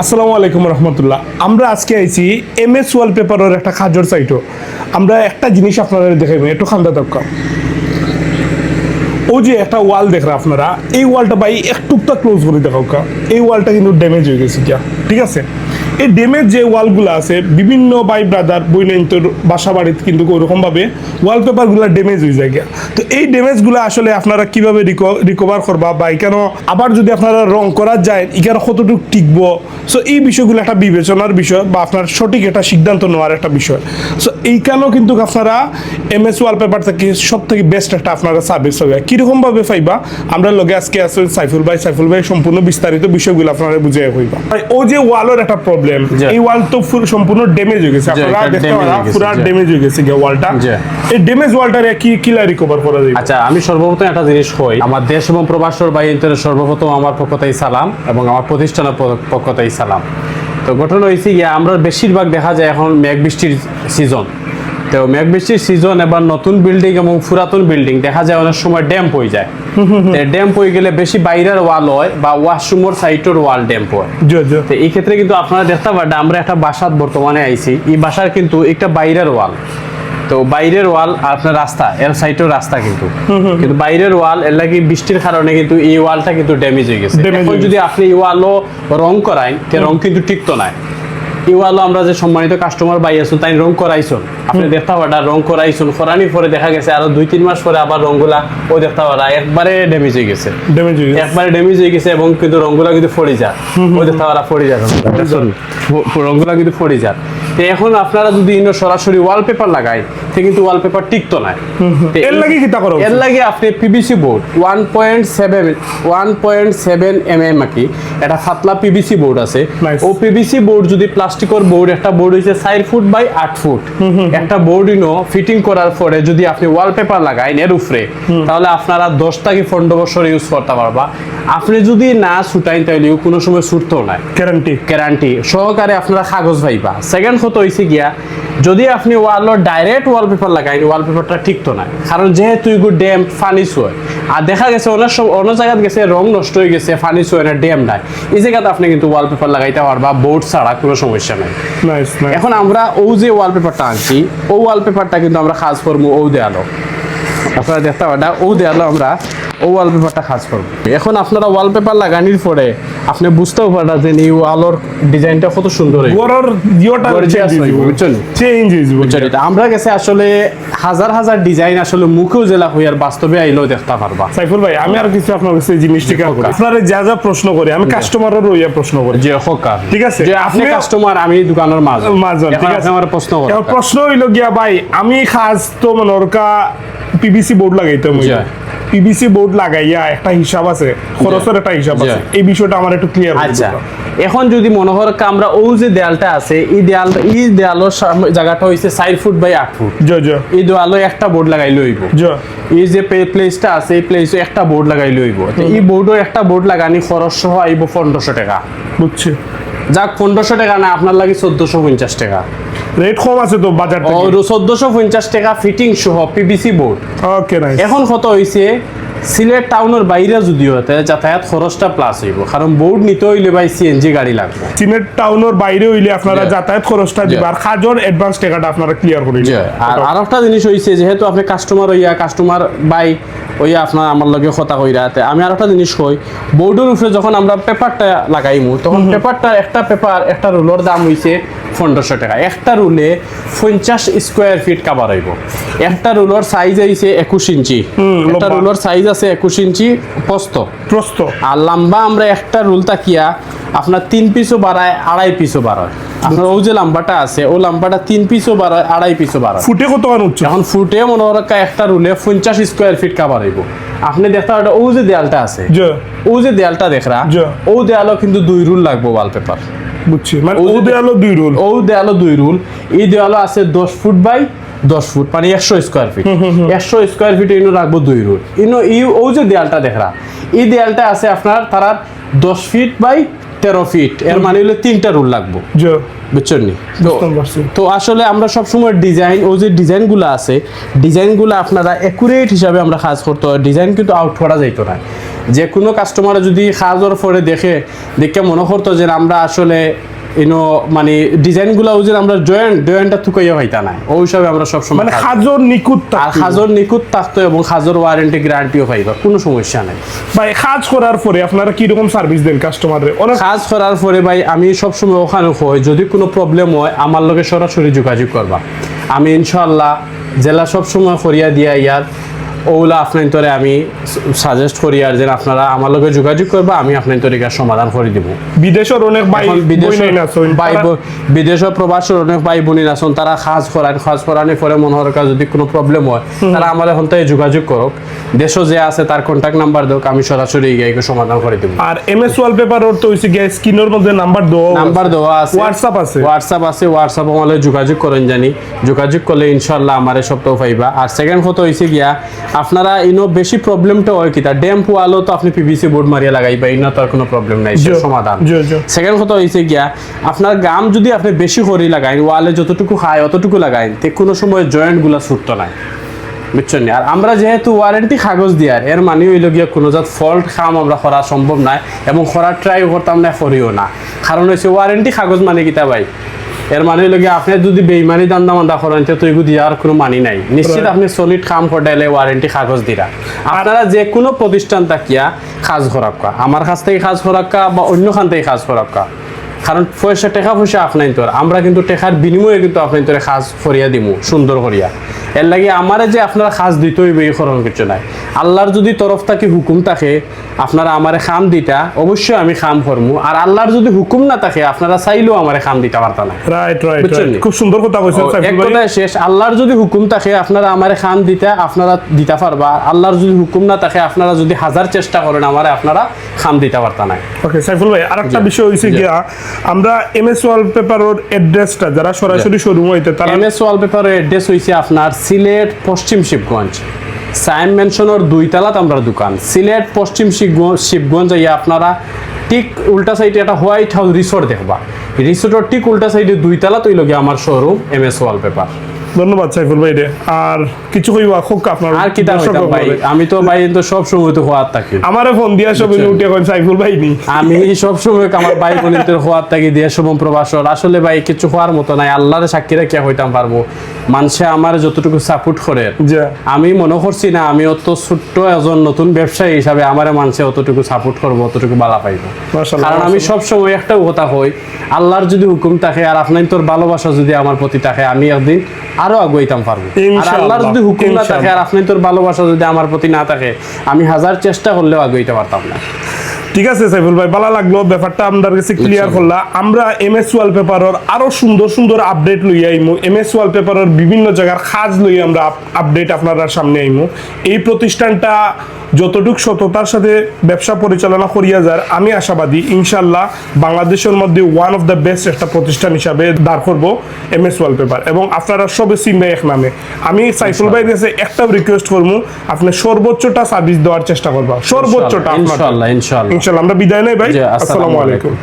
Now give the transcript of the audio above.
আসসালামু আলাইকুম রহমতুল্লাহ। আমরা আজকে আইছি এমএস ওয়ালপেপারের একটা কাজের সাইটও। আমরা একটা জিনিস আপনারা দেখাইবেন, একটু খান্দা দরকার। ও যে একটা ওয়াল দেখরা আপনারা, এই ওয়ালটা ভাই একটুকটা ক্লোজ করে দেখাও। এই ওয়ালটা কিন্তু ড্যামেজ হয়ে গেছে কিয়া, ঠিক আছে? এই ড্যামেজ যে ওয়ালগুলো আছে, বিভিন্ন ভাই ব্রাদার বইনেন্তর বাসা বাড়িতে কিন্তু ওরকমভাবে ওয়ালপেপারগুলো ড্যামেজ হয়ে যায় গিয়া। তো এই ড্যামেজগুলো আসলে আপনারা কিভাবে রিকভার করবা, বা এখানে আবার যদি আপনারা রং করা যায় এখানে কতটুকু টিকবো, সো এই বিষয়গুলো একটা বিবেচনার বিষয়, বা আপনার সঠিক একটা সিদ্ধান্ত নেওয়ার একটা বিষয়। সো এইখানেও কিন্তু আপনারা এমএস ওয়ালপেপার থেকে সব থেকে বেস্ট একটা আপনারা সার্ভিস হবে। কীরকমভাবে পাইবা, আমরা লগে আজকে আসলে সাইফুল ভাই সম্পূর্ণ বিস্তারিত বিষয়গুলো আপনারা বুঝিয়ে হইবা। ও যে ওয়ালের একটা প্রবলেম, এই ওয়াল তো সম্পূর্ণ ড্যামেজ হয়ে গেছে, আপনারা দেখতে পারা পুরো ড্যামেজ হয়ে গেছে ওয়ালটা। এই ড্যামেজ ওয়ালটারে কিলা রিকভার করা যায়? আচ্ছা, আমি সর্বপ্রথম একটা জিনিস কই, আমার দেশ এবং প্রবাসর বাইরে সর্বপ্রথম আমার পক্ষতেই সালাম এবং আমার প্রতিষ্ঠানের পক্ষতেই সালাম। তো ঘটনা হয়েছে গিয়ে, আমরা বেশিরভাগ দেখা যায় এখন মেঘ বৃষ্টির সিজন। তো মেঘ বৃষ্টির সিজন, এবার নতুন বিল্ডিং এবং পুরাতন বিল্ডিং দেখা যায় অনেক সময় ড্যাম্প হয়ে যায়। ড্যাম্প হয়ে গেলে বেশি বাইরের ওয়াল হয় বা ওয়াশরুমের সাইটের ওয়াল ড্যাম্প হয়। তো এই ক্ষেত্রে কিন্তু আপনারা দেখতে পারেন, আমরা একটা বাসাত বর্তমানে আইছি, এই বাসার কিন্তু একটা বাইরের ওয়াল, তো বাইরের ওয়াল আপনার রাস্তা, এর সাইডের রাস্তা কিন্তু বাইরের ওয়াল, এর লাগি বৃষ্টির কারণে কিন্তু এই ওয়ালটা কিন্তু ড্যামেজ হয়ে গেছে। এখন যদি আপনি এই ওয়ালও রং করাই, তে রং কিন্তু টিকতো না। এই ওয়ালও আমরা যে সম্মানিত কাস্টমার বাই আছেন, তাই রং করাইছেন, আপনি দেখতে পারা রং করাইছেন, করানির পরে দেখা গেছে আরো 2-3 মাস পরে আবার রংগুলা ওই দেখতে পারা একবারে ড্যামেজ হয়ে গেছে, একবারে ড্যামেজ হয়ে গেছে, এবং কিন্তু রংগুলা কিন্তু ফড়ে যায়, ওই দেখতে পারা ফড়ে যায়, রংগুলা কিন্তু ফড়ে যায়। তো এখন আপনারা যদি সরাসরি ওয়ালপেপার লাগাই, তো কিন্তু ওয়ালপেপার টিকতো না। এর লাগে আপনি পিভিসি বোর্ড 1.7 mm কি এটা পাতলা পিভিসি বোর্ড আছে, ও পিভিসি বোর্ড যদি প্লাস্টিকের বোর্ড, একটা বোর্ড হইছে 4 ফুট বাই 8 ফুট, একটা বোর্ড ফিটিং করার পরে যদি আপনি ওয়ালপেপার লাগাইন এর উপরে, তাহলে আপনারা 10 থেকে 15 বছর ইউজ করতে পারবা। আপনি যদি না ছুটাইন তাহলে কোনো সময় ছুটতেও নাই, গ্যারান্টি সহকারে আপনারা কাগজ পাইবা। সেকেন্ড কথা হইছে গিয়া, যদি আপনি ওয়ালের ডাইরেক্ট ওয়ালপেপার লাগাইন, ওয়ালপেপারটা ঠিকতো না, কারণ যেহেতু এগুলো ড্যাম্প ফানিস হয়, আর দেখা গেছে অন্য জায়গায় গেছে রং নষ্ট হয়ে গেছে, ফানিস হয় না, ড্যাম নাই, এই জায়গাতে আপনি কিন্তু ওয়ালপেপার লাগাইতে পারবা বোর্ড ছাড়া, কোনো সমস্যা নাই। এখন আমরা ও যে ওয়ালপেপারটা আনছি, ও ওয়ালপেপারটা কিন্তু আমরা কাজ করবো ও দেয়ালো, আপনারা দেখতে পারেন ও দেয়ালো আমরা ও ওয়ালপেপারটা কাজ করবো। এখন আপনারা ওয়ালপেপার লাগানির পরে আপনি বুঝতেও পারবেন যে এই ওয়ালের ডিজাইনটা কত সুন্দর, আমরা গেছে আসলে হাজার হাজার ডিজাইন আসলে মুখেও জেলা হই, আর বাস্তবে আইলেও দেখতে পারবা। সাইফুল ভাই, আমি আর কিছু আপনার কাছে জিনিস ঠিক আছে, আপনারা যা যা প্রশ্ন করে আমি কাস্টমারেরও ইয়া প্রশ্ন করি যে হকার, ঠিক আছে, যে আপনি কাস্টমার, আমি দোকানের মাঝে, ঠিক আছে, আমার প্রশ্ন হইলো গিয়া ভাই, আমি খাস তো মনরকা পিভিসি বোর্ড লাগাইতে পিভিসি বোর্ড লাগাইয়া একটা হিসাব আছে, খরচের একটা হিসাব আছে, এই বিষয়টা আমার একটু ক্লিয়ার। আচ্ছা, এখন যদি মনে হয় আমরা ও যে দেয়ালটা আছে, এই দেয়ালের জায়গাটা হইছে 4 ফুট বাই 8 ফুট, এই দেয়ালে একটা বোর্ড লাগাইলে হইব। এই যে প্লেসটা আছে, এই প্লেসে একটা বোর্ড লাগাইলে হইব। এই বোর্ডও একটা বোর্ড লাগানি খরচ সহ আইব 1500 টাকা, বুঝছি? যাক 1500 টাকা না, আপনার লাগে 1450 টাকা, রেট কম আছে তো বাজার থেকে। 1450 টাকা ফিটিং সহ পিভিসি বোর্ড। ওকে, নাইস। এখন কত হইছে, সিলেট টাউনের বাইরে যদি হতে যাতায়াত খরচটা প্লাস হইব, কারণ বোর্ড নিতে হইলে ভাই সিএনজি গাড়ি লাগবে। সিলেট টাউনের বাইরে হইলে আপনারা যাতায়াত খরচটা দিবা, আর কাজের অ্যাডভান্স টাকাটা আপনারা ক্লিয়ার করে দিবেন। আর আরেকটা জিনিস হইছে, যেহেতু আপনি কাস্টমার বাই ওইয়া আপনার আমার লগে কথা কইরা, আমি আরেকটা জিনিস কই, বোর্ডের উপরে যখন আমরা পেপারটা লাগাইমু, তখন পেপারটা একটা রুলের দাম হইছে 1500 টাকা। একটা রুলে 50 স্কোয়ার ফিট কাভার হইব। একটা রুলের সাইজ হইছে 21 ইঞ্চি, একটা রুলের সাইজ আছে 21 ইঞ্চি প্রস্থ, আর লম্বা আমরা একটা রুল তাকিয়া আপনার 3 পিসও বাড়ায়, 2.5 পিসও বাড়ায়। আপনার ও যে লম্বাটা আছে, ও লম্বাটা 3 পিসও বাড়ায়, 2.5 পিসও বাড়ায়। ফুটে কত উচ্চ? এখন ফুটে মনে রাখা একটা রুলে 50 স্কোয়ার ফিট কাভার হইব। আপনি দেখতে পারেন ও যে দেয়ালটা আছে, ও যে দেয়ালটা দেখরা, ও দেয়ালও কিন্তু 2 রুল লাগবে ওয়ালপেপার, বুঝছি? মানে ও দেয়ালও 2 রুল, ও দেয়ালও 2 রুল। এই দেয়ালও আছে 10 ফুট বাই 10 ফুট, মানে 100 স্কোয়ার ফিট। 100 স্কোয়ার ফিট ইনো রাখবো 2 রুল। ও যে দেয়ালটা দেখরা, এই দেয়ালটা আছে আপনার তারা 10 ফিট বাই 13 ফিট, এর মানে হলো 3টা রুল লাগবো, বুঝছেন নি? তো আসলে আমরা সবসময় ডিজাইন, ও যে ডিজাইনগুলো আছে, ডিজাইনগুলো আপনারা অ্যাকুরেট হিসাবে আমরা কাজ করতে হয়, ডিজাইন কিন্তু আউট করা যাইতো না। যে কোনো কাস্টমার যদি কাজের পরে দেখে মনে করতো যে আমরা আসলে মানে ডিজাইনগুলো যে আমরা জয়েন্টটা থুকাইয়া হইতা না ওই হিসাবে আমরা সবসময় মানে খাজর নিখুঁত আর খাজর নিখুঁত থাকতো এবং খাজর ওয়ারেন্টি গ্যারান্টিও পাইবা, কোনো সমস্যা নাই ভাই। কাজ করার পরে আপনারা কি রকম সার্ভিস দেন কাস্টমারে? অনেক কাজ করার পরে ভাই আমি সবসময় ওখানে হই, যদি কোনো প্রবলেম হয় আমার লগে সরাসরি যোগাযোগ করবা, আমি ইনশাআল্লাহ জেলা সবসময় করিয়া দিয়া ইয়ার ওগুলা আপনার তোরে আমি সাজেস্ট করি আর যে আপনারা আমার লগে যোগাযোগ করবা, আমি আপনার তরিকার সমাধান করে দিব। বিদেশের অনেক ভাই বিদেশের প্রবাসের অনেক ভাই বোনের আছেন, তারা কাজ করানোর পরে মনে হয় যদি কোনো প্রবলেম হয় তারা আমার এখন থেকে যোগাযোগ করুক, দেশও যে আছে তার কন্ট্যাক্ট নাম্বার দেখ, আমি সরাসরি গিয়ে সমাধান করে দিব। আর এমএস ওয়ালপেপার ওর তো হইছে গিয়ে স্ক্রিনের মধ্যে নাম্বার দেওয়া আছে, হোয়াটসঅ্যাপ আছে, হোয়াটসঅ্যাপ আমাদের যোগাযোগ করেন জানি, যোগাযোগ করলে ইনশাআল্লাহ আমার সবটাও পাইবা। আর সেকেন্ড কথা হইছে গিয়া আপনারা বেশি প্রবলেমটা হয় কি তার ড্যাম্প ওয়ালও তো আপনি পিভিসি বোর্ড মারিয়া লাগাইবা, ইনা তো আর কোনো প্রবলেম নাই, সমাধান। সেকেন্ড কথা হইছে গিয়া আপনার গাম যদি আপনি বেশি করে লাগাইন, ওয়ালে যতটুকু খায় অতটুকু লাগাইন, তে কোনো সময় জয়েন্ট গুলা ছুটতো না, বুঝছেন? আর আমরা যেহেতু ওয়ারেন্টি কাগজ দিয়ার, এর মানে হইল গিয়া কোনো জাত ফল্ট কাম আমরা করা সম্ভব নয় এবং করার ট্রাই করতাম না, করিও না। কারণ হচ্ছে ওয়ারেন্টি কাগজ মানে কিতা ভাই, এর মানে হইল গিয়ে আপনি যদি বেইমানি দান্দা মান্দা করেন তো এগুলো দেওয়ার কোনো মানি নাই, নিশ্চিত আপনি সলিড কাম করলে ওয়ারেন্টি কাগজ দিরা। আপনারা যে কোনো প্রতিষ্ঠান তাকিয়া কাজ করাক্কা, আমার কাছ থেকে কাজ করাক্কা বা অন্য খান থেকে কাজ করাক্কা, কারণ টাকা পয়সা আপনার তোর, আমরা কিন্তু টাকার বিনিময়ে কিন্তু আপনার তোরে কাজ করিয়া দিমু সুন্দর করিয়া। এর লাগে আমারে যে আপনারা কাজ দিতে হইবে এই করণ কিছু নাই, আল্লাহর যদি তরফ থেকে হুকুম থাকে আপনারা আমারে খাম দিতা, অবশ্যই আমি খাম করমু। আর আল্লাহর যদি হুকুম না থাকে আপনারা চাইলেও আমারে খাম দিতে পারতা না। খুব সুন্দর কথা কইছেন সাইফুল ভাই। এক কথা শেষ, আল্লাহর যদি হুকুম থাকে আপনারা আমারে খাম দিতা, আপনারা দিতে পারবা। আল্লাহর যদি হুকুম না থাকে আপনারা যদি হাজার চেষ্টা করেন আমারে আপনারা খাম দিতে পারতা না। ওকে সাইফুল ভাই, আরেকটা বিষয় হইছে গিয়া আমরা এমএস ওয়ালপেপারের অ্যাড্রেসটা যারা সরাসরি শোরুম হইতে তারা এমএস ওয়ালপেপারের অ্যাড্রেস হইছে আপনার সিলেট পশ্চিম শিবগঞ্জ, সাইম মেনশনের 2 তলাত আমরা দোকান। সিলেট পশ্চিম শিবগঞ্জ যাইয়া আপনারা ঠিক উল্টা সাইডে একটা হোয়াইট হাউস রিসোর্ট দেখবা, রিসোর্টের ঠিক উল্টা সাইডে 2 তলা তৈল গিয়ে আমার শোরুম এমএস ওয়ালপেপার। ধন্যবাদ সাইফুল ভাই রে। আর কিছু কইবা খুব আপনার আর কি ভাই, আমি তো ভাই তো সব সময় তো হওয়ার থাকি, আমারে ফোন দিয়া সব উঠে কই সাইফুল ভাই নি, আমি সব সময় আমার ভাই বোনদের হওয়ার থাকি দেশ এবং প্রবাসর। আসলে ভাই কিছু হওয়ার মতো নাই, আল্লাহর সাক্ষী রেখে হইতাম পারবো। মানুষে আমার যতটুকু সাপোর্ট করে আমি মনে করছি না আমি অত ছোট্ট একজন নতুন ব্যবসায়ী হিসাবে আমার মানুষে অতটুকু সাপোর্ট করবো, অতটুকু বালা পাইবো। কারণ আমি সব সময় একটা কথা হই, আল্লাহর যদি হুকুম থাকে আর আপনার তোর ভালোবাসা যদি আমার প্রতি থাকে আমি একদিন আরো আগাইতাম পারবো। আর আল্লাহর যদি হুকুম না থাকে আর আপনার তোর ভালোবাসা যদি আমার প্রতি না থাকে আমি হাজার চেষ্টা করলেও আগাইতে পারতাম না। ঠিক আছে সাইফুল ভাই, ভালো লাগলো ব্যাপারটা আমাদের কাছে ক্লিয়ার করলা। আমরা এমএস ওয়ালপেপারের আরো সুন্দর সুন্দর আপডেট লইয়া আইমু, এমএস ওয়ালপেপারের বিভিন্ন জায়গার কাজ লইয়া আমরা আপডেট আপনারা সামনে আইমু। এই প্রতিষ্ঠানটা যতটুকু সততার সাথে ব্যবসা পরিচালনা করিয়া যায় আমি আশাবাদী ইনশাল্লাহ বাংলাদেশের মধ্যে ওয়ান অফ দ্য বেস্ট একটা প্রতিষ্ঠান হিসাবে দাঁড় করবো এমএস ওয়ালপেপার, এবং আপনারা সবে চিনবে এক নামে। আমি সাইফুল ভাইয়ের কাছে একটাও রিকোয়েস্ট করবো, আপনি সর্বোচ্চটা সার্ভিস দেওয়ার চেষ্টা করবা, সর্বোচ্চটা। ইনশাআল্লাহ ইনশাআল্লাহ আমরা বিদায় নেই ভাই, আসসালামু আলাইকুম।